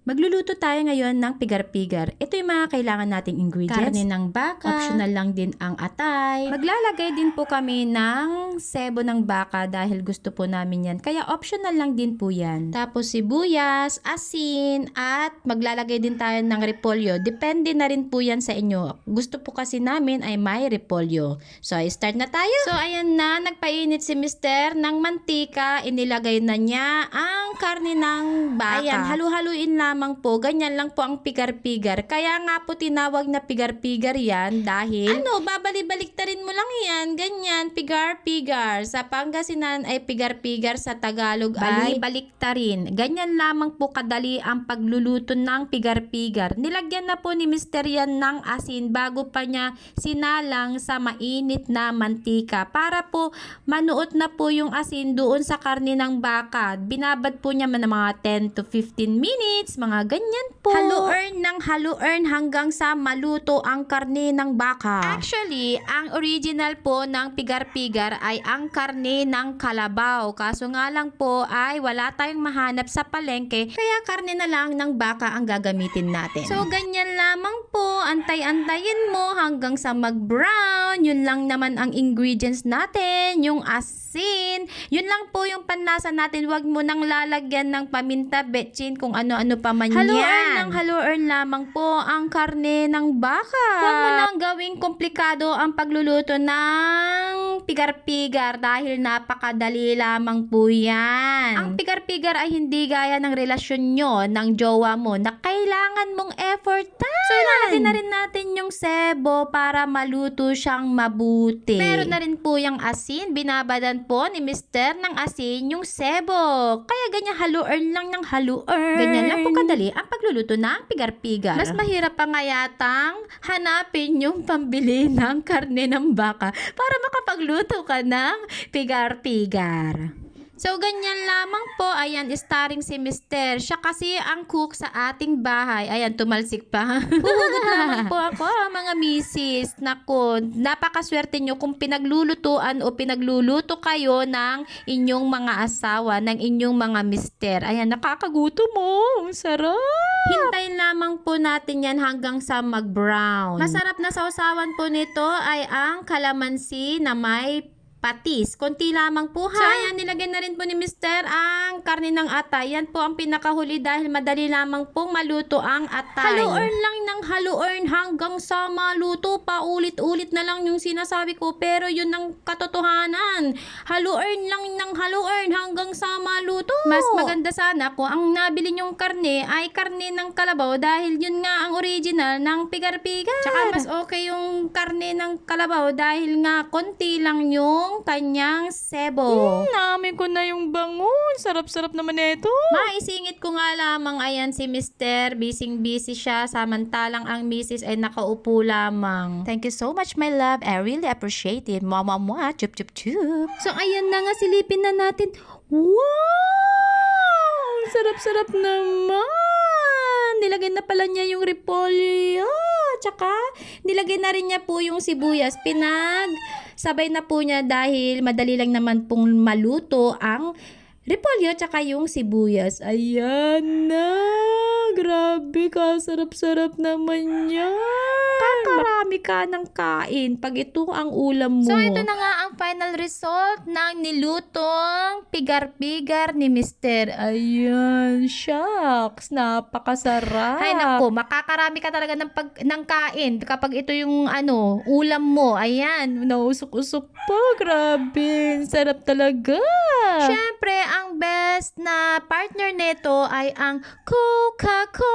Magluluto tayo ngayon ng pigar-pigar. Ito yung mga kailangan nating ingredients. Karne ng baka. Optional lang din ang atay. Maglalagay din po kami ng sebo ng baka dahil gusto po namin yan. Kaya optional lang din po yan. Tapos sibuyas, asin, at maglalagay din tayo ng repolyo. Depende na rin po yan sa inyo. Gusto po kasi namin ay may repolyo. So, start na tayo. So, ayan na. Nagpainit si Mister ng mantika. Inilagay na niya ang karne ng baka. Ayan, halu-haluin lamang po. Ganyan lang po ang pigar-pigar. Kaya nga po tinawag na pigar-pigar yan dahil babalik-baliktarin mo lang yan. Ganyan, pigar-pigar. Sa Pangasinan ay pigar-pigar, sa Tagalog ay baliktarin. Ganyan lamang po kadali ang pagluluto ng pigar-pigar. Nilagyan na po ni Mister yan ng asin bago pa niya sinalang sa mainit na mantika para po manuot na po yung asin doon sa karne ng baka. Binabad po niya ng mga 10 to 15 minutes, mga ganyan po. Halu-earn hanggang sa maluto ang karne ng baka. Actually, ang original po ng pigar-pigar ay ang karne ng kalabaw. Kaso nga lang po ay wala tayong mahanap sa palengke, kaya karne na lang ng baka ang gagamitin natin. So, ganyan lamang po. Antay-antayin mo hanggang sa mag-brown. Yun lang naman ang ingredients natin. Yung asin. Yun lang po yung panlasa natin. Huwag mo nang lalagyan ng paminta, betchin, kung ano-ano pa man yan. Halu-earn lamang po ang karne ng baka. Huwag mo nang gawing komplikado ang pagluluto ng pigar-pigar dahil napakadali lamang po yan. Ang pigar-pigar ay hindi gaya ng relasyon nyo, ng jowa mo, na kailangan mong effort. So, ilalagay na rin natin yung sebo para maluto siyang mabuti. Meron na rin po yung asin. Binabadan po ni Mister ng asin yung sebo. Kaya ganyan, halu-earn lang ng halu-earn. Ganyan lang po kadali ang pagluluto ng pigar-pigar. Mas mahirap pa nga yatang hanapin yung pambili ng karne ng baka para makapagluto ka ng pigar-pigar. So, ganyan lamang po. Ayan, starring si Mister. Siya kasi ang cook sa ating bahay. Ayan, tumalsik pa. Huhugot lamang po ako, mga misis. Naku, napakaswerte nyo kung pinaglulutuan o pinagluluto kayo ng inyong mga asawa, ng inyong mga mister. Ayan, nakakagutom mo. Ang sarap. Hintayin lamang po natin yan hanggang sa mag-brown. Masarap na sausawan po nito ay ang kalamansi na may patis. Konti lamang po ha. So, ayan, nilagyan na rin po ni Mister ang karne ng atay. Yan po ang pinakahuli dahil madali lamang pong maluto ang atay. Halu-earn lang ng halu-earn hanggang sa maluto. Paulit-ulit na lang yung sinasabi ko. Pero yun ang katotohanan. Halu-earn lang ng halu-earn hanggang sa maluto. Mas maganda sana kung ang nabili nyong karne ay karne ng kalabaw dahil yun nga ang original ng pigar-pigar. Tsaka mas okay yung karne ng kalabaw dahil nga konti lang yung kanyang sebo. Namin ko na yung bangon. Sarap-sarap naman ito. Maisingit ko nga lamang, ayan si Mister. Busy-busy siya. Samantalang ang misis ay nakaupo lamang. Thank you so much, my love. I really appreciate it. Mama mo, chup chup chup. So, ayan na nga, silipin na natin. Wow! Sarap-sarap naman. Nilagay na pala niya yung repolyo. Tsaka, nilagay na rin niya po yung sibuyas. Sabay na po niya dahil madali lang naman pong maluto ang repolyo tsaka yung sibuyas. Ayan na. Grabe ka. Sarap-sarap naman yan. Kakarami ka ng kain pag ito ang ulam mo. So, ito na nga ang final result ng nilutong pigar-pigar ni Mister. Ayan. Shucks. Napakasarap. Ay, naku. Makakarami ka talaga ng kain kapag ito yung ulam mo. Ayan. Nausok-usok pa. Grabe. Sarap talaga. Siyempre, ang best na partner nito ay ang Coca-Cola.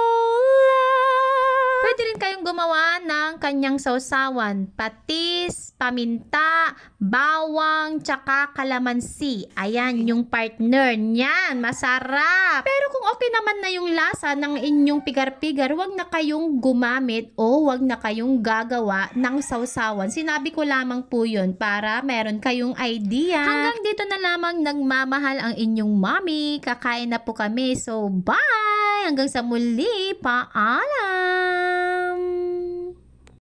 Pwede rin kayong gumawa ng kanyang sausawan. Patis, paminta, bawang, tsaka kalamansi. Ayan, yung partner niyan. Masarap. Pero kung okay naman na yung lasa ng inyong pigar-pigar, wag na kayong gumamit o wag na kayong gagawa ng sausawan. Sinabi ko lamang po yun para meron kayong idea. Hanggang dito na lamang nagmamahal ang inyong mommy. Kakain na po kami. So, bye! Hanggang sa muli. Paalam!